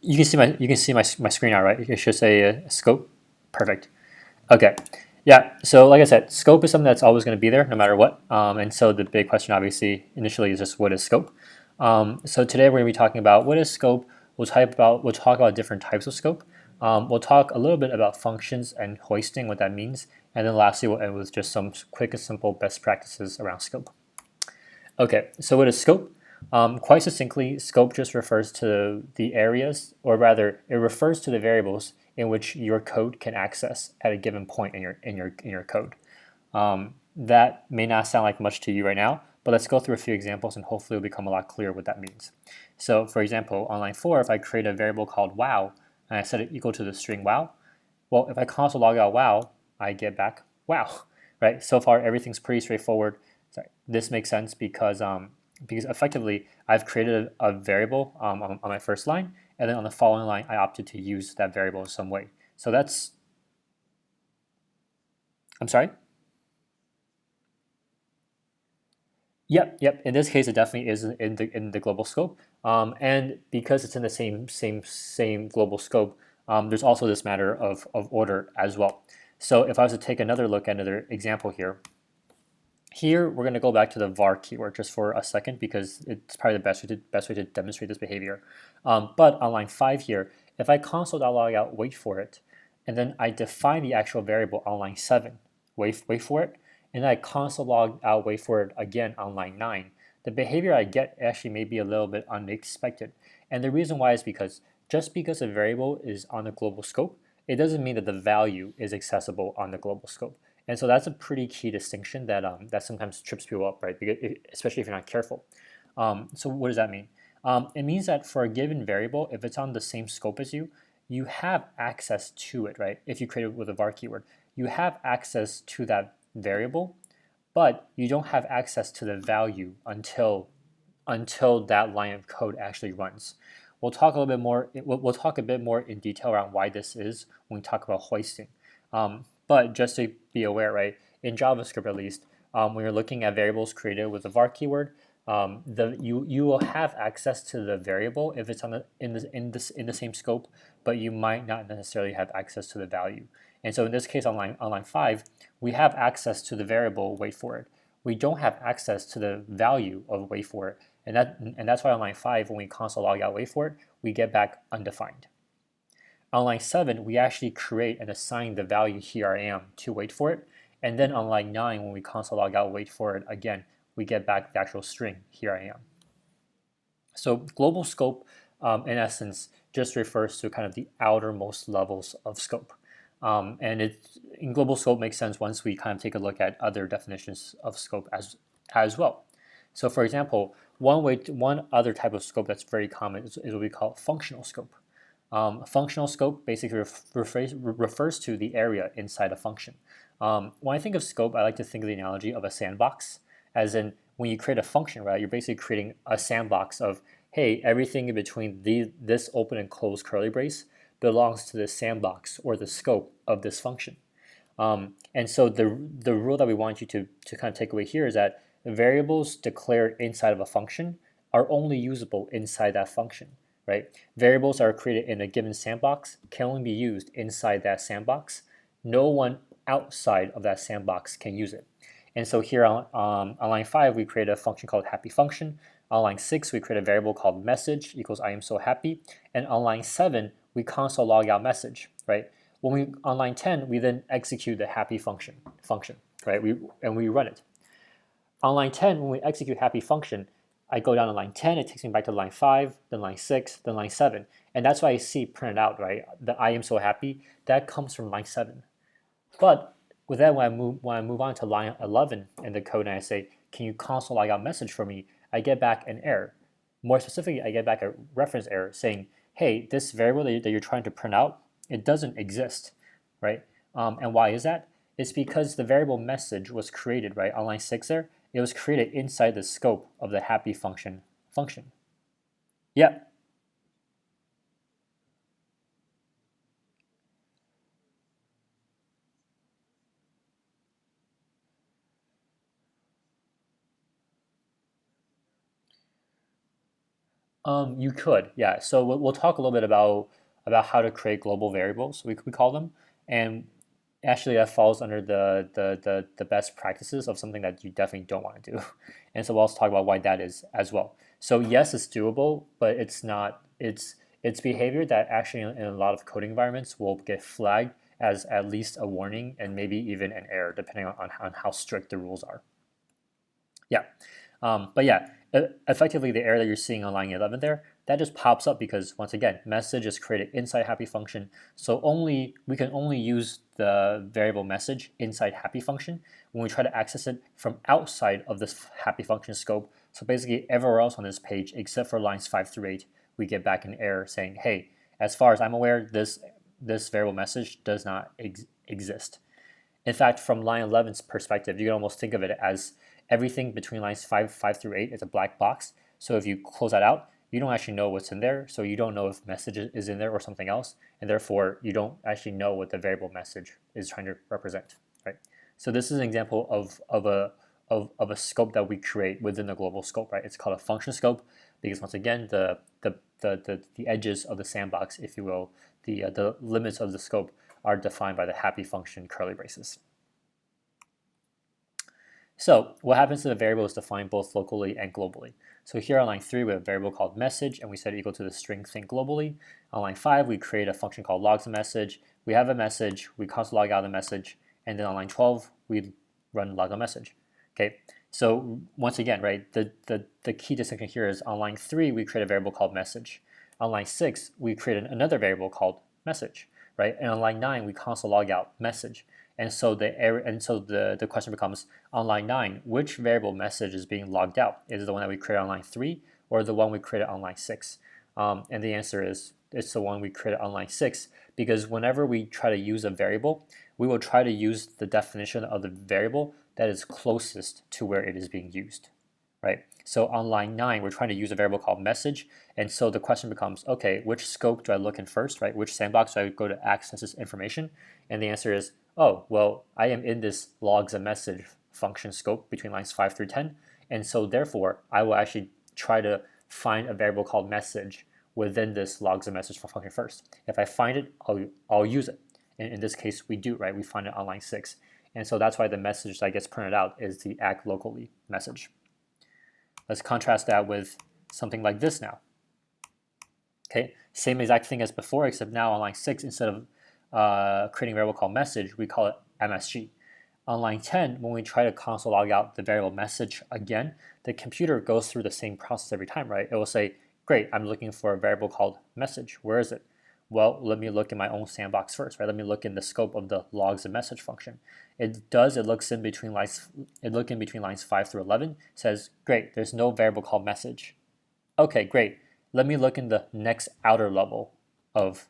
you can see my screen now, right? It should say scope. Perfect. Okay. Yeah. So like I said, scope is something that's always going to be there no matter what. And so the big question, obviously, initially is just what is scope. So today we're going to be talking about what is scope. We'll talk about different types of scope. We'll talk a little bit about functions and hoisting, what that means, and then lastly we'll end with just some quick and simple best practices around scope. Okay, so what is scope? Quite succinctly, scope just refers to the areas, or rather, it refers to the variables in which your code can access at a given point in your code. That may not sound like much to you right now, but let's go through a few examples and hopefully it'll become a lot clearer what that means. So, for example, on line 4, if I create a variable called wow and I set it equal to the string wow, well, if I console log out wow, I get back wow, right? So far, everything's pretty straightforward. Sorry, this makes sense because effectively I've created a variable on my first line, and then on the following line I opted to use that variable in some way. So that's, I'm sorry. Yep. In this case, it definitely is in the global scope, and because it's in the same global scope, there's also this matter of order as well. So if I was to take another look at another example here, we're going to go back to the var keyword just for a second because it's probably the best way to demonstrate this behavior. But on line 5 here, if I console.log out wait for it, and then I define the actual variable on line 7, wait for it, and then I console log out wait for it again on line 9, the behavior I get actually may be a little bit unexpected. And the reason why is because just because a variable is on the global scope, it doesn't mean that the value is accessible on the global scope. And so that's a pretty key distinction that sometimes trips people up, right? Because especially if you're not careful. So what does that mean? It means that for a given variable, if it's on the same scope as you, you have access to it, right? If you create it with a var keyword, you have access to that variable, but you don't have access to the value until that line of code actually runs. We'll talk a little bit more. We'll talk a bit more in detail around why this is when we talk about hoisting. But just to be aware, right, in JavaScript at least, when you're looking at variables created with the var keyword, you will have access to the variable if it's in the same scope, but you might not necessarily have access to the value. And so in this case, on line 5, we have access to the variable wait for it. We don't have access to the value of wait for it, and that's why on line 5, when we console log out wait for it, we get back undefined. On line 7, we actually create and assign the value here I am to wait for it. And then on line 9, when we console log out wait for it again, we get back the actual string here I am. So global scope, in essence, just refers to kind of the outermost levels of scope. And in global scope makes sense once we kind of take a look at other definitions of scope as well. So for example, one other type of scope that's very common is what we call functional scope. Functional scope basically refers to the area inside a function. When I think of scope, I like to think of the analogy of a sandbox, as in when you create a function, right, you're basically creating a sandbox of, hey, everything in between this open and closed curly brace belongs to the sandbox or the scope of this function. And so the rule that we want you to kind of take away here is that variables declared inside of a function are only usable inside that function. Right? Variables that are created in a given sandbox can only be used inside that sandbox. No one outside of that sandbox can use it. And so here on line 5, we create a function called happy function. On line 6, we create a variable called message equals I am so happy. And on line 7, we console log out message, right? On line 10, we then execute the happy function, right? We run it. On line 10, when we execute happy function, I go down to line 10, it takes me back to line 5, then line 6, then line 7. And that's why I see printed out, right? The I am so happy, that comes from line 7. But with that, when I move on to line 11 in the code and I say, can you console log out message for me? I get back an error. More specifically, I get back a reference error saying, hey, this variable that you're trying to print out, it doesn't exist, right? And why is that? It's because the variable message was created, right, on line 6 there. It was created inside the scope of the happy function. Yep. You could, yeah. So we'll talk a little bit about how to create global variables. We call them, and actually that falls under the best practices of something that you definitely don't want to do. And so we'll also talk about why that is as well. So yes, it's doable, but it's not. It's behavior that actually in a lot of coding environments will get flagged as at least a warning and maybe even an error, depending on how strict the rules are. Yeah. But yeah, effectively the error that you're seeing on line 11 there, that just pops up because once again, message is created inside happy function. So we can only use the variable message inside happy function when we try to access it from outside of this happy function scope. So basically everywhere else on this page, except for lines 5 through 8, we get back an error saying, hey, as far as I'm aware, this variable message does not exist. In fact, from line 11's perspective, you can almost think of it as everything between lines 5 through 8 is a black box. So if you close that out, you don't actually know what's in there. So you don't know if message is in there or something else. And therefore, you don't actually know what the variable message is trying to represent, right? So this is an example of a scope that we create within the global scope, right? It's called a function scope because once again, the edges of the sandbox, if you will, the limits of the scope are defined by the happy function curly braces. So what happens to the variable is defined both locally and globally. So here on line 3, we have a variable called message, and we set it equal to the string think globally. On line 5, we create a function called logs a message. We have a message, we console log out the message, and then on line 12, we run log a message. Okay, so once again, right, the key distinction here is on line 3, we create a variable called message. On line 6, we create another variable called message, right? And on line 9, we console log out message. And so the question becomes on line 9, which variable message is being logged out? Is it the one that we created on line 3 or the one we created on line 6? And the answer is it's the one we created on line 6 because whenever we try to use a variable, we will try to use the definition of the variable that is closest to where it is being used, right? So on line 9, we're trying to use a variable called message. And so the question becomes, okay, which scope do I look in first, right? Which sandbox do I go to access this information? And the answer is, oh, well, I am in this logs a message function scope between lines 5 through 10. And so therefore, I will actually try to find a variable called message within this logs a message function first. If I find it, I'll use it. And in this case, we do, right? We find it on line 6. And so that's why the message that gets printed out is the act locally message. Let's contrast that with something like this now. Okay, same exact thing as before, except now on line 6, instead of creating a variable called message, we call it MSG. On line 10, when we try to console log out the variable message again, the computer goes through the same process every time, right? It will say, great, I'm looking for a variable called message. Where is it? Well, let me look in my own sandbox first, right? Let me look in the scope of the logs and message function. It looks in between lines, 5 through 11, says, great, there's no variable called message. Okay, great. Let me look in the next outer level of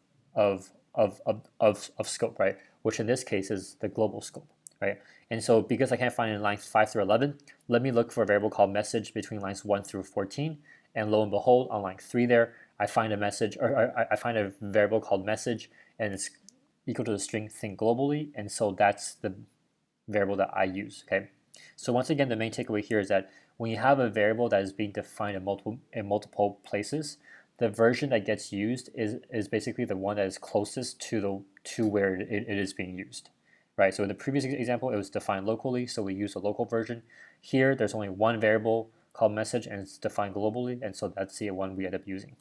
scope, right? Which in this case is the global scope, right? And so because I can't find it in lines 5 through 11, let me look for a variable called message between lines 1 through 14. And lo and behold, on line 3 there, I find a message, or I find a variable called message, and it's equal to the string think globally, and so that's the variable that I use. Okay, so once again, the main takeaway here is that when you have a variable that is being defined in multiple places, the version that gets used is basically the one that is closest to where it is being used, right? So in the previous example, it was defined locally, so we use a local version. Here, there's only one variable called message, and it's defined globally, and so that's the one we end up using.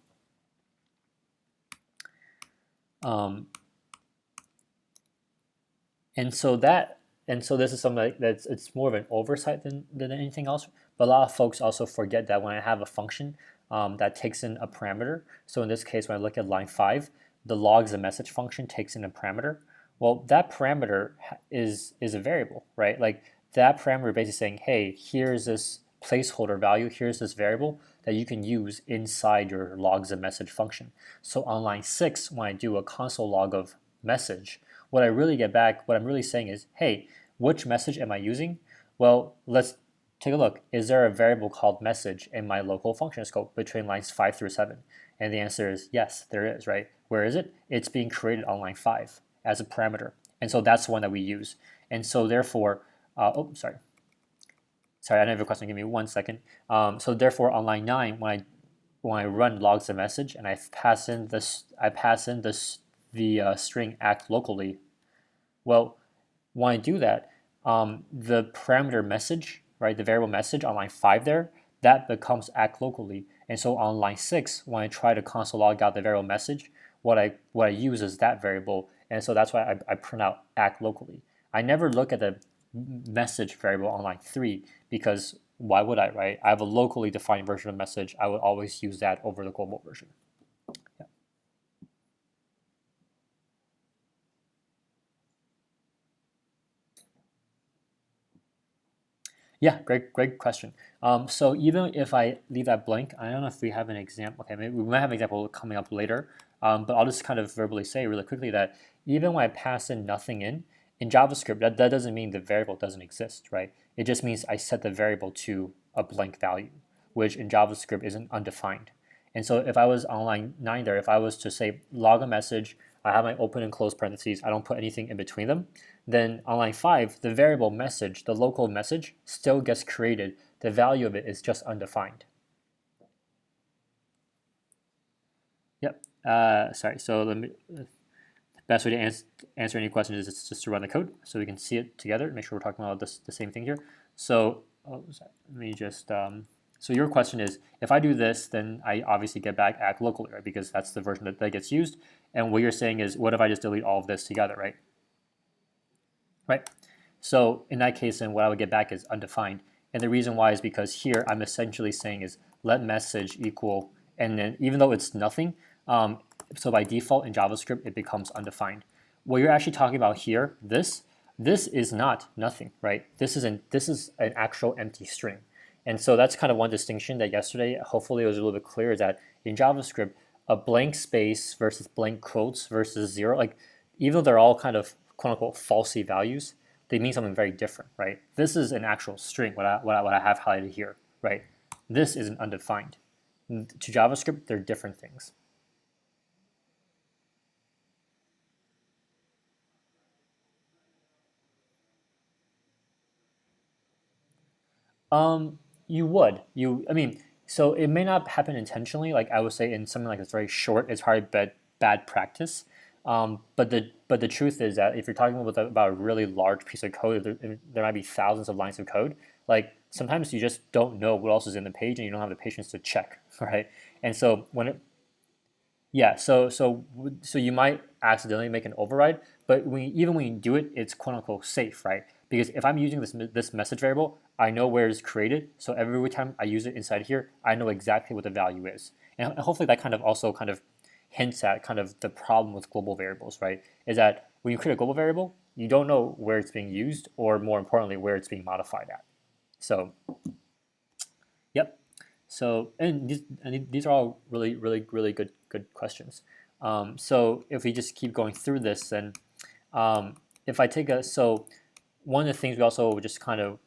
And so this is something that's it's more of an oversight than anything else. But a lot of folks also forget that when I have a function that takes in a parameter, so in this case, when I look at line 5, the logs a message function takes in a parameter. Well, that parameter is a variable, right? Like that parameter basically saying, hey, here's this placeholder value, here's this variable that you can use inside your logs a message function. So on line 6, when I do a console log of message, what I really get back, what I'm really saying is, hey, which message am I using? Well, let's take a look. Is there a variable called message in my local function scope between lines 5 through 7? And the answer is yes, there is, right? Where is it? It's being created on line 5 as a parameter. And so that's the one that we use. And so therefore, sorry, I don't have a question. Give me 1 second. So therefore, on line 9, when I when I run logs a message and I pass in the string act locally. Well, when I do that, the parameter message, right, the variable message on line 5 there, that becomes act locally. And so on line 6, when I try to console log out the variable message, what I use is that variable, and so that's why I print out act locally. I never look at the message variable on line 3 because why would I, right? I have a locally defined version of message. I would always use that over the global version. Yeah. Yeah, great question. So even if I leave that blank, I don't know if we have an example. Okay, maybe we might have an example coming up later, but I'll just kind of verbally say really quickly that even when I pass in nothing in JavaScript, that doesn't mean the variable doesn't exist, right? It just means I set the variable to a blank value, which in JavaScript isn't undefined. And so if I was on line 9 there, if I was to say log a message, I have my open and close parentheses, I don't put anything in between them, then on line 5, the variable message, the local message, still gets created. The value of it is just undefined. Yep. Sorry. So the best way to answer any questions is just to run the code so we can see it together. Make sure we're talking about the same thing here. So let me just. So your question is, if I do this, then I obviously get back act locally, right? Because that's the version that gets used. And what you're saying is, what if I just delete all of this together, right? Right. So in that case, then what I would get back is undefined. And the reason why is because here I'm essentially saying is let message equal, and then even though it's nothing, so by default in JavaScript it becomes undefined. What you're actually talking about here, this is not nothing, right? This is an actual empty string. And so that's kind of one distinction that yesterday, hopefully it was a little bit clear, is that in JavaScript, a blank space versus blank quotes versus zero, like even though they're all kind of quote unquote falsy values, they mean something very different, right? This is an actual string, what I have highlighted here, right? This is an undefined. To JavaScript, they're different things. You would. I mean, so it may not happen intentionally. Like I would say in something like that's very short, it's probably bad practice. But the truth is that if you're talking about a really large piece of code, there might be thousands of lines of code. Like sometimes you just don't know what else is in the page, and you don't have the patience to check, right? And so when it, yeah, so you might accidentally make an override, but even when you do it, it's quote unquote safe, right? Because if I'm using this message variable, I know where it's created. So every time I use it inside here, I know exactly what the value is, and hopefully that kind of also kind of hints at kind of the problem with global variables, right? Is that when you create a global variable, you don't know where it's being used, or more importantly, where it's being modified at. So, yep. So, and these are all really good questions. So if we just keep going through this, then if I take so one of the things we also just kind of,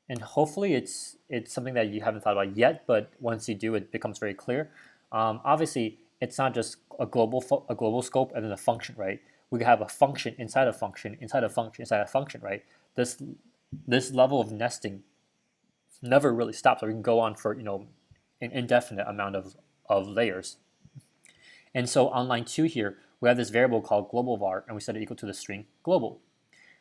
and hopefully it's something that you haven't thought about yet, but once you do, it becomes very clear. Obviously, it's not just a global scope and then a function, right? We have a function inside a function inside a function inside a function, right? This level of nesting never really stops, or we can go on for an indefinite amount of layers. And so on line 2 here, we have this variable called global var, and we set it equal to the string global.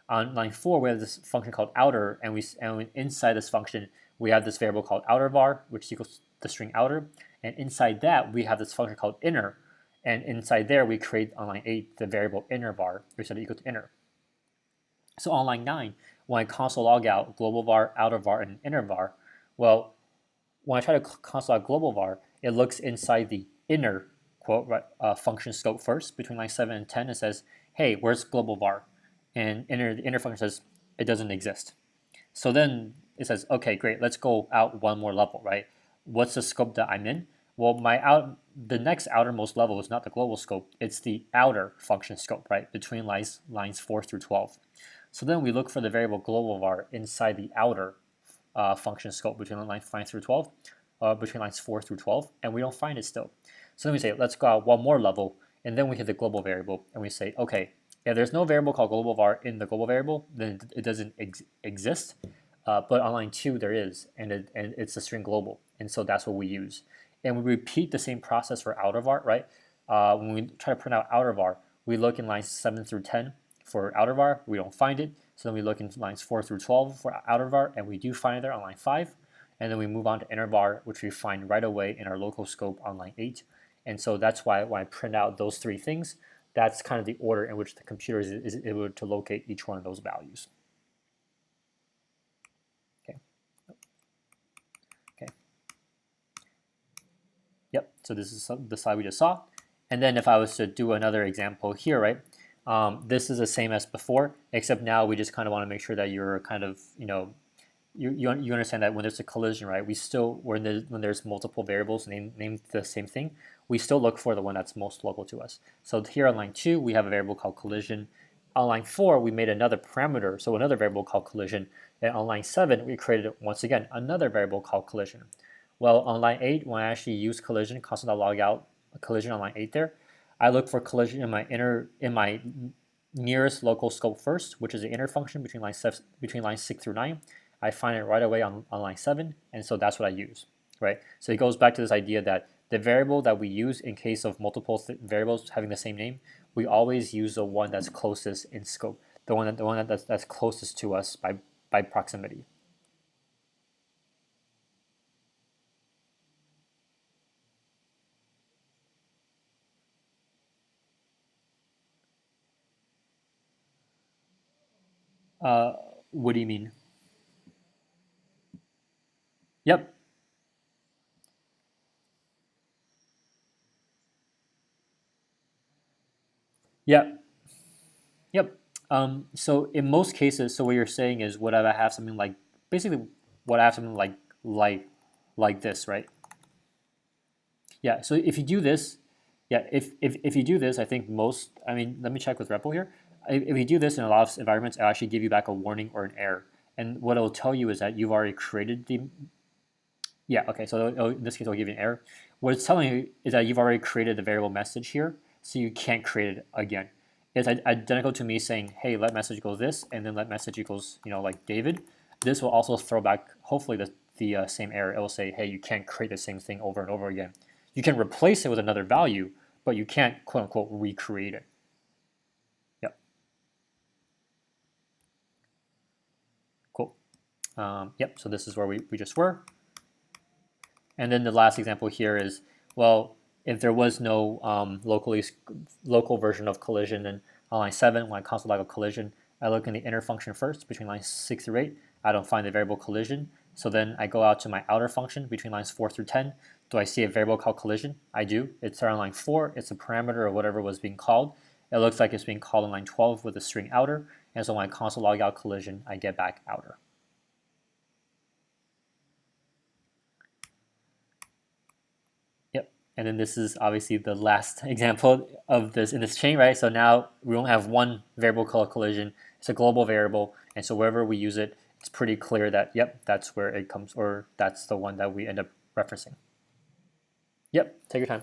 On line 4, we have this function called outer, and inside this function, we have this variable called outer var, which equals the string outer. And inside that, we have this function called inner. And inside there, we create on line 8 the variable inner var, which set it equal to inner. So on line 9, when I console log out global var, outer var, and inner var, well, when I try to console out global var, it looks inside the inner quote function scope first between line 7 and 10. It says, hey, where's global var? And the inner function says it doesn't exist. So then it says, okay, great, let's go out one more level, right? What's the scope that I'm in? Well, the next outermost level is not the global scope, it's the outer function scope, right? Between lines 4 through 12. So then we look for the variable global var inside the outer function scope between lines 5 through 12, between lines 4 through 12, and we don't find it still. So then we say, let's go out one more level, and then we hit the global variable, and we say, okay, if there's no variable called global var in the global variable, then it doesn't exist. But on line 2 there is, and it's a string global, and so that's what we use. and we repeat the same process for out of R, right? When we try to print out out of R, we look in lines 7 through 10 for out of R, we don't find it. So then we look in lines 4 through 12 for out of R, and we do find it there on line 5. And then we move on to inner var, which we find right away in our local scope on line 8. And so that's why when I print out those three things, that's kind of the order in which the computer is able to locate each one of those values. Okay. Okay. Yep. So this is the slide we just saw. And then if I was to do another example here, right? This is the same as before, except now we just kind of want to make sure that you're kind of, you understand that when there's a collision, right? We still, when there's multiple variables named the same thing, we still look for the one that's most local to us. So here on line 2, we have a variable called collision. On line 4, we made another parameter, so another variable called collision. And on line 7, we created, once again, another variable called collision. Well, on line 8, when I actually use collision, console.log out a collision on line 8 there, I look for collision in my nearest local scope first, which is the inner function between lines 6 through 9. I find it right away on line 7, and so that's what I use, right? So it goes back to this idea that the variable that we use in case of multiple variables having the same name, we always use the one that's closest in scope, the one that's closest to us by proximity. What do you mean? Yep. Yep. Yep. So in most cases, so what you're saying is, would I have something like, basically, what I have something like this, right? Yeah. So if you do this, yeah, if you do this, I think most, I mean, let me check with REPL here. If you do this in a lot of environments, it'll actually give you back a warning or an error. And what it'll tell you is that you've already created the, yeah, okay, so in this case, it'll give you an error. What it's telling you is that you've already created the variable message here, so you can't create it again. It's identical to me saying, hey, let message equals this, and then let message equals, like David. This will also throw back, hopefully, the same error. It will say, hey, you can't create the same thing over and over again. You can replace it with another value, but you can't, quote unquote, recreate it. Yep. Cool. Yep, so this is where we just were. And then the last example here is, well, if there was no local version of collision, then on line 7, when I console log a collision, I look in the inner function first between lines 6 through 8. I don't find the variable collision. So then I go out to my outer function between lines 4 through 10. Do I see a variable called collision? I do. It's there on line 4. It's a parameter of whatever was being called. It looks like it's being called on line 12 with a string outer. And so when I console log out collision, I get back outer. And then this is obviously the last example of this in this chain, right? So now we don't have one variable called collision. It's a global variable. And so wherever we use it, it's pretty clear that, yep, that's where it comes, or that's the one that we end up referencing. Yep, take your time.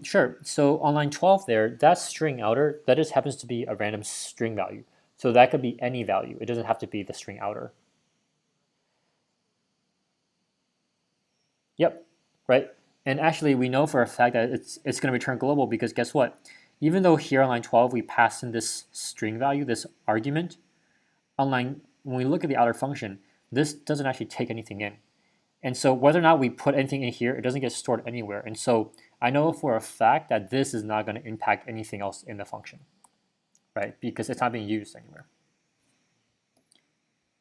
Sure. So on line 12 there, that string outer, that just happens to be a random string value. So that could be any value. It doesn't have to be the string outer. Yep, right. And actually, we know for a fact that it's going to return global because guess what? Even though here on line 12 we pass in this string value, this argument, on line, when we look at the outer function, this doesn't actually take anything in. And so whether or not we put anything in here, it doesn't get stored anywhere. And so I know for a fact that this is not going to impact anything else in the function, right? Because it's not being used anywhere.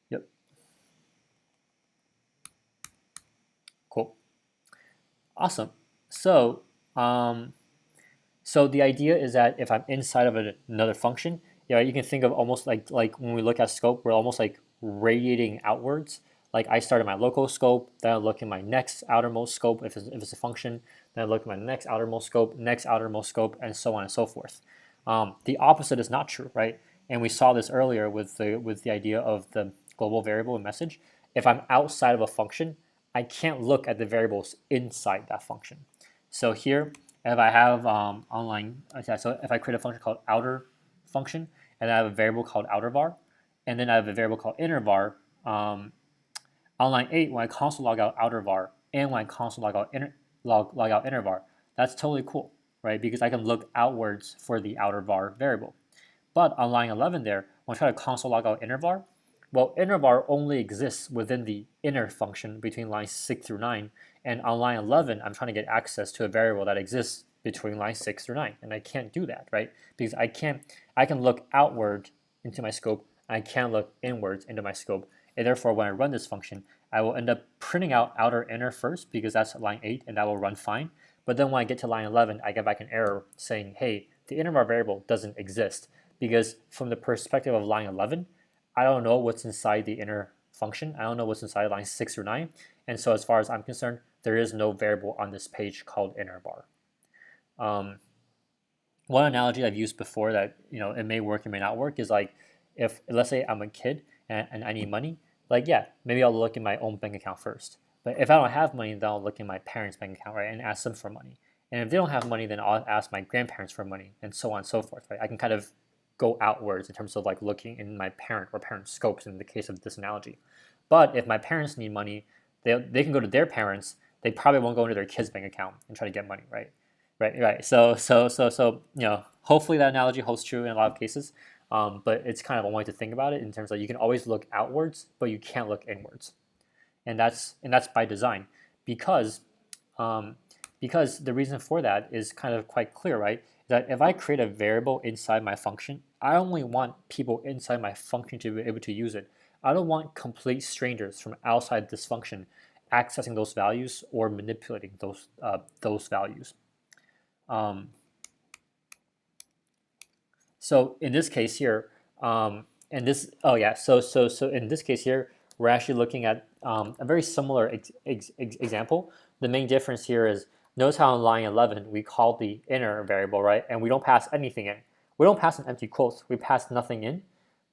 Yep. Cool. Awesome. So, so the idea is that if I'm inside of another function, yeah, you can think of almost like when we look at scope, we're almost like radiating outwards. Like I start in my local scope, then I look in my next outermost scope if it's a function, then I look at my next outermost scope, and so on and so forth. The opposite is not true, right? And we saw this earlier with the idea of the global variable and message. If I'm outside of a function, I can't look at the variables inside that function. So here, if I have online, okay, so if I create a function called outer function, and I have a variable called outer var, and then I have a variable called inner var. On line 8, when I console log out outer var and when I console log out inner var, that's totally cool, right? Because I can look outwards for the outer var variable. But on line 11 there, when I try to console log out inner var, well, inner var only exists within the inner function between lines 6 through 9. And on line 11, I'm trying to get access to a variable that exists between lines 6 through 9. And I can't do that, right? Because I can look outward into my scope, and I can't look inwards into my scope. And therefore, when I run this function, I will end up printing out outer inner first because that's line 8, and that will run fine. But then when I get to line 11, I get back an error saying, hey, the inner var variable doesn't exist. Because from the perspective of line 11, I don't know what's inside the inner function. I don't know what's inside line 6 or 9. And so as far as I'm concerned, there is no variable on this page called inner var. One analogy I've used before that it may work, it may not work, is like if let's say I'm a kid and I need money, like yeah, maybe I'll look in my own bank account first. But if I don't have money, then I'll look in my parents' bank account, right, and ask them for money. And if they don't have money, then I'll ask my grandparents for money, and so on and so forth, right? I can kind of go outwards in terms of like looking in my parent or parent scopes in the case of this analogy. But if my parents need money, they can go to their parents. They probably won't go into their kid's bank account and try to get money, right? Right. So hopefully that analogy holds true in a lot of cases. But it's kind of a way to think about it in terms of you can always look outwards, but you can't look inwards, and that's by design, because the reason for that is kind of quite clear, right? That if I create a variable inside my function, I only want people inside my function to be able to use it. I don't want complete strangers from outside this function accessing those values or manipulating those values. So in this case here, and this, oh yeah, so in this case here, we're actually looking at a very similar example. The main difference here is, notice how in line 11 we call the inner variable, right? And we don't pass anything in. We don't pass an empty quote. We pass nothing in.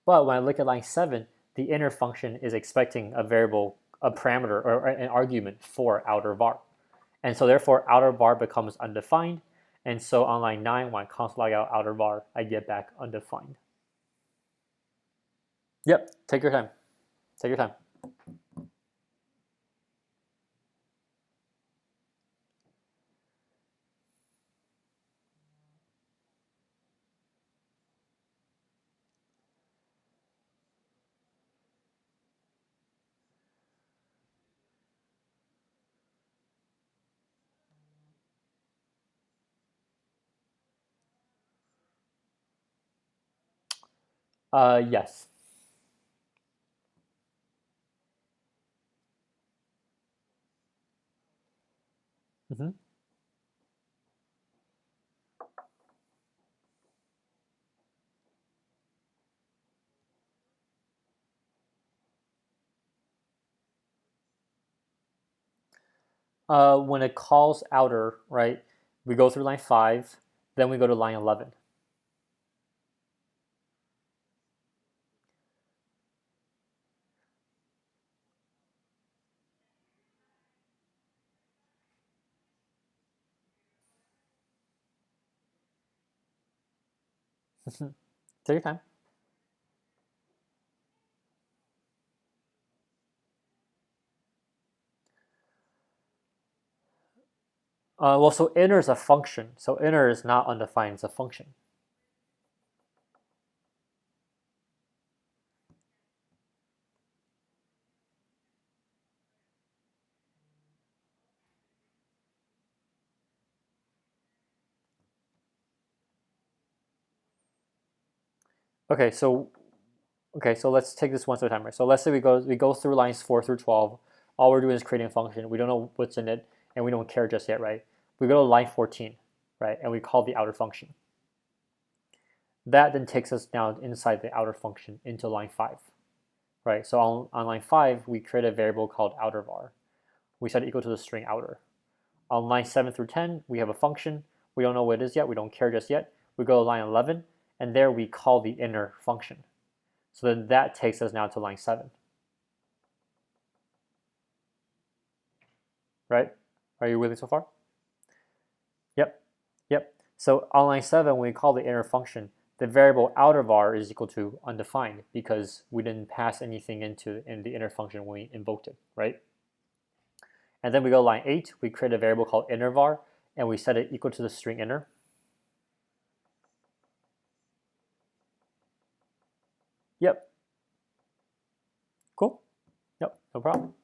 But when I look at line 7, the inner function is expecting a variable, a parameter, or an argument for outer var. And so therefore, outer var becomes undefined. And so on line 9, when I console log out outer var, I get back undefined. Yep, take your time. Take your time. Yes. Mm-hmm. When it calls outer, right, we go through line 5, then we go to line 11. Take your time. Well, so inner is a function. So inner is not undefined, it's a function. Okay, so let's take this one at a time. Right? So let's say we go through lines 4 through 12. All we're doing is creating a function. We don't know what's in it, and we don't care just yet, right? We go to line 14, right, and we call the outer function. That then takes us down inside the outer function into line 5, right? So on line 5, we create a variable called outer var. We set it equal to the string outer. On line 7 through 10, we have a function. We don't know what it is yet. We don't care just yet. We go to line 11, and there we call the inner function. So then that takes us now to line 7. Right? Are you with me so far? Yep. Yep. So on line 7, when we call the inner function, the variable outer var is equal to undefined because we didn't pass anything in the inner function when we invoked it, right? And then we go to line 8, we create a variable called inner var, and we set it equal to the string inner. Yep. Cool. Yep, no problem.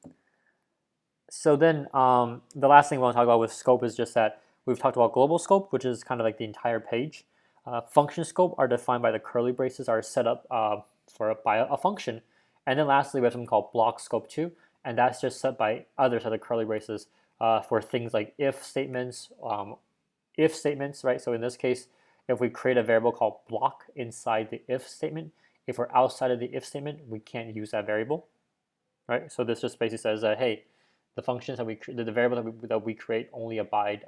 So then the last thing we want to talk about with scope is just that we've talked about global scope, which is kind of like the entire page. Function scope are defined by the curly braces are set up by a function. And then lastly, we have something called block scope 2, and that's just set by other set of curly braces for things like if statements, right? So in this case, if we create a variable called block inside the if statement, if we're outside of the if statement, we can't use that variable, right? So this just basically says that, hey, the functions that the variable that we create only abide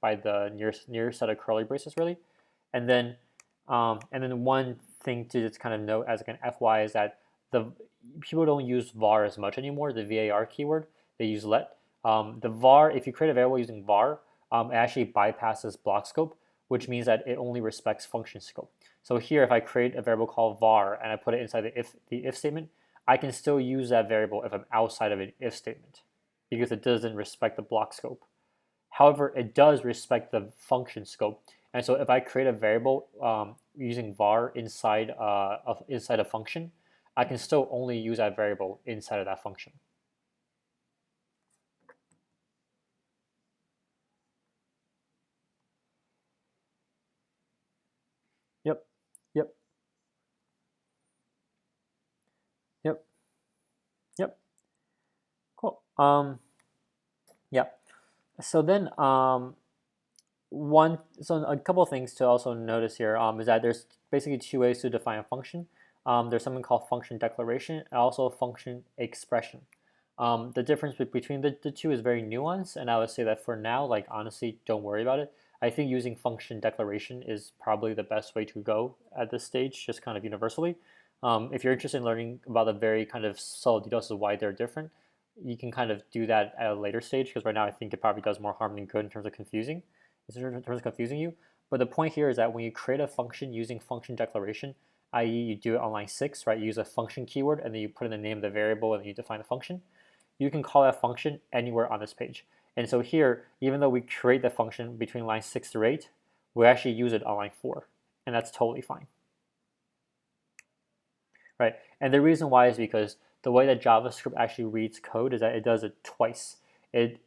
by the nearest set of curly braces, really. And then one thing to just kind of note as like an FY is that the people don't use var as much anymore, the var keyword. They use let. The var, if you create a variable using var, it actually bypasses block scope, which means that it only respects function scope. So here, if I create a variable called var and I put it inside the if statement, I can still use that variable if I'm outside of an if statement because it doesn't respect the block scope. However, it does respect the function scope. And so if I create a variable using var inside a function, I can still only use that variable inside of that function. Yep. Yep. Yep. Yep. Cool. Yeah. So then so a couple of things to also notice here is that there's basically two ways to define a function. There's something called function declaration and also function expression. The difference between the two is very nuanced, and I would say that for now, like honestly, don't worry about it. I think using function declaration is probably the best way to go at this stage, just kind of universally. If you're interested in learning about the very kind of subtle details of why they're different, you can kind of do that at a later stage because right now I think it probably does more harm than good in terms of confusing you. But the point here is that when you create a function using function declaration, i.e. you do it on line 6, right? You use a function keyword and then you put in the name of the variable and then you define the function. You can call that function anywhere on this page. And so here, even though we create the function between line 6 through 8, we actually use it on line 4, and that's totally fine. Right? And the reason why is because the way that JavaScript actually reads code is that it does it twice. It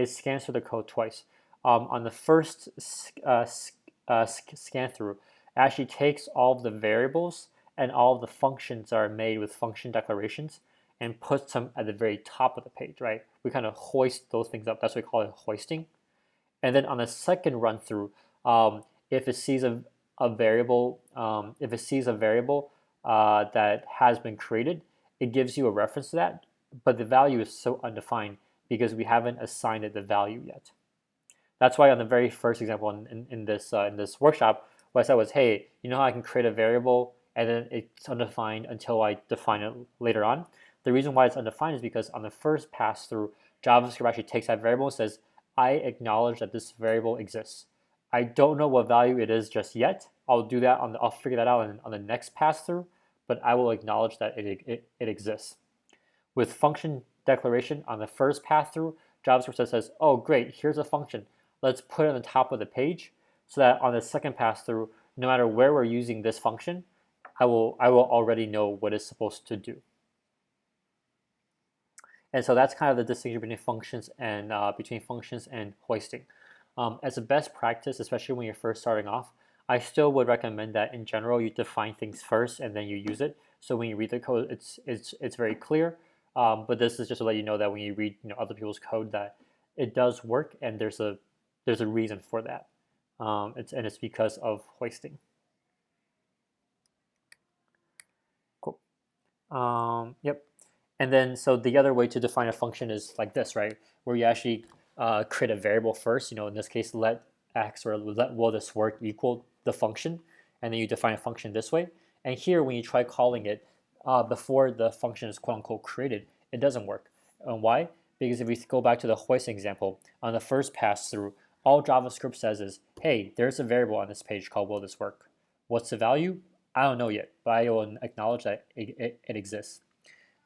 scans through the code twice. On the first scan through, it actually takes all of the variables and all of the functions that are made with function declarations and puts them at the very top of the page, right? We kind of hoist those things up. That's what we call it, hoisting. And then on the second run through, if it sees a variable, that has been created, it gives you a reference to that, but the value is so undefined because we haven't assigned it the value yet. That's why on the very first example in this workshop, what I said was, hey, you know how I can create a variable and then it's undefined until I define it later on? The reason why it's undefined is because on the first pass through, JavaScript actually takes that variable and says, I acknowledge that this variable exists. I don't know what value it is just yet. I'll figure that out on the next pass through, but I will acknowledge that it exists. With function declaration on the first pass through, JavaScript says, oh great, here's a function. Let's put it on the top of the page so that on the second pass through, no matter where we're using this function, I will already know what it's supposed to do. And so that's kind of the distinction between functions and hoisting. As a best practice, especially when you're first starting off, I still would recommend that in general you define things first and then you use it. So when you read the code, it's very clear. But this is just to let you know that when you read other people's code, that it does work and there's a reason for that. It's because of hoisting. Cool. Yep. And then, so the other way to define a function is like this, right? Where you actually create a variable first. In this case, let x or let will this work equal the function, and then you define a function this way. And here, when you try calling it before the function is quote unquote created, it doesn't work. And why? Because if we go back to the hoist example, on the first pass through, all JavaScript says is, hey, there's a variable on this page called will this work? What's the value? I don't know yet, but I will acknowledge that it exists.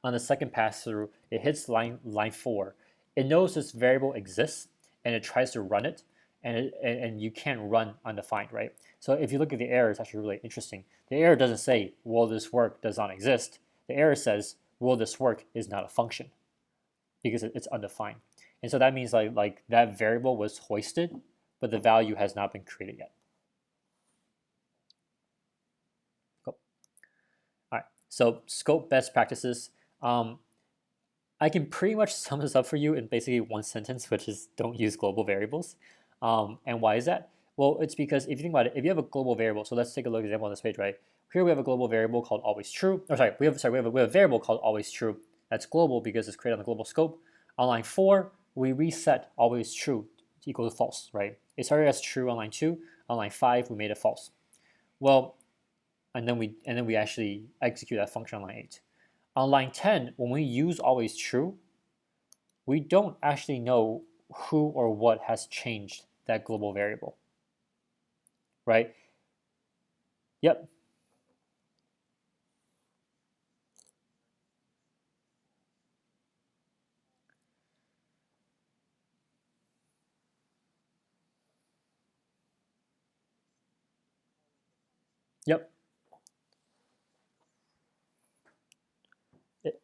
On the second pass through, it hits line 4. It knows this variable exists, and it tries to run it, and you can't run undefined, right? So if you look at the error, it's actually really interesting. The error doesn't say, will this work does not exist. The error says, will this work is not a function, because it's undefined. And so that means like that variable was hoisted, but the value has not been created yet. Cool. All right, so scope best practices. I can pretty much sum this up for you in basically one sentence, which is don't use global variables. And why is that? Well, it's because if you think about it, if you have a global variable, so let's take a look at example on this page, right? Here we have a global variable called always true. Or sorry, we have a variable called always true. That's global because it's created on the global scope. On line 4, we reset always true to equal to false, right? It started as true on line 2. On line 5, we made it false. Well, and then we actually execute that function on line 8. On line 10, when we use always true, we don't actually know who or what has changed that global variable, right? Yep. Yep. It-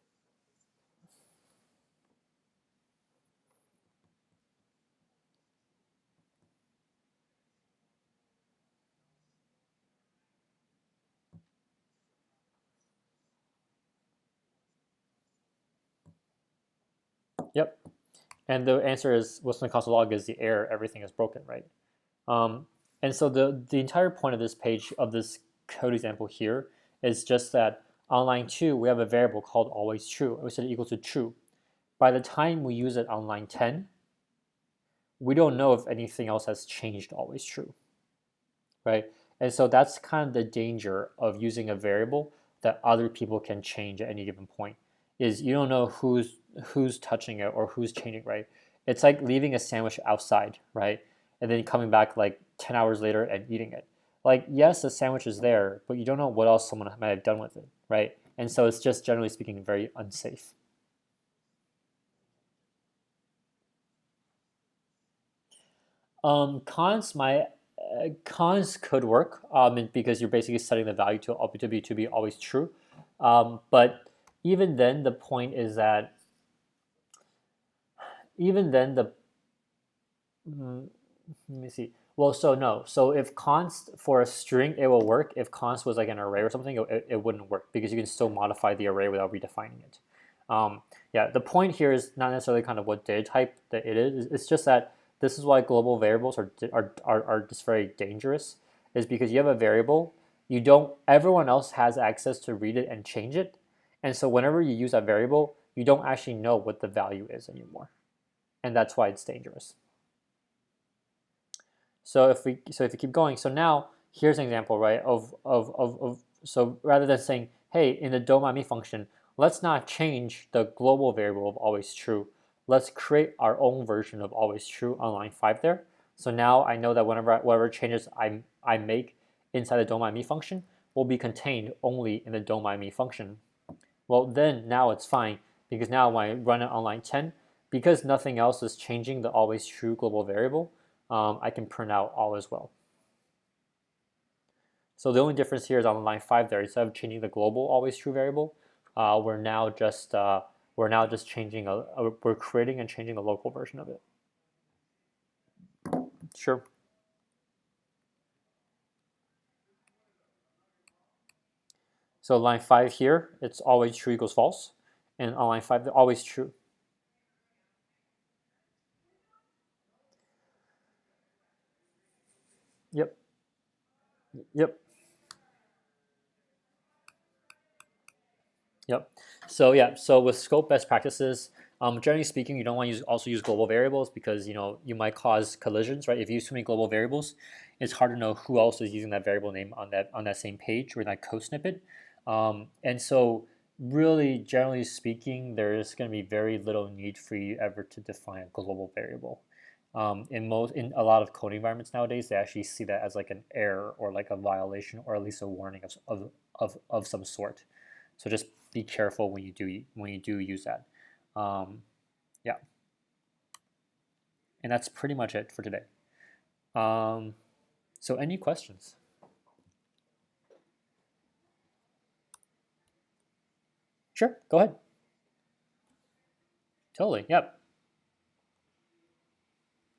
yep. And the answer is what's in the console log is the error, everything is broken, right? Um, and so the entire point of this page, of this code example here, is just that on line 2, we have a variable called always true. We set it equal to true. By the time we use it on line 10, we don't know if anything else has changed always true, right? And so that's kind of the danger of using a variable that other people can change at any given point, is you don't know who's touching it or who's changing, right? It's like leaving a sandwich outside, right? And then coming back like 10 hours later and eating it. Like, yes, the sandwich is there, but you don't know what else someone might have done with it, right? And so it's just generally speaking very unsafe. Cons my cons could work because you're basically setting the value to be always true. But even then, the point is that even then the mm, let me see. Well, so no. So if const for a string, it will work. If const was like an array or something, it wouldn't work because you can still modify the array without redefining it. Yeah, the point here is not necessarily kind of what data type that it is. It's just that this is why global variables are just very dangerous. Is because you have a variable, you don't. Everyone else has access to read it and change it, and so whenever you use that variable, you don't actually know what the value is anymore, and that's why it's dangerous. So if we keep going, so now here's an example, right? Of so rather than saying, hey, in the domami function, let's not change the global variable of always true. Let's create our own version of always true on line 5 there. So now I know that whatever changes I make inside the domami function will be contained only in the domami function. Well, then now it's fine because now when I run it on line 10, because nothing else is changing the always true global variable, I can print out all as well. So the only difference here is on line 5 there, instead of changing the global always true variable, we're now just changing we're creating and changing the local version of it. Sure. So line 5 here, it's always true equals false, and on line 5, they're always true. Yep. Yep. Yep. So yeah, so with scope best practices, generally speaking, you don't want to also use global variables because you might cause collisions, right? If you use too many global variables, it's hard to know who else is using that variable name on that same page or that code snippet. And so really, generally speaking, there is going to be very little need for you ever to define a global variable. In a lot of code environments nowadays, they actually see that as like an error or like a violation or at least a warning of some sort. So just be careful when you do use that. Yeah, and that's pretty much it for today. Um, so any questions? Sure, go ahead. Totally. Yep.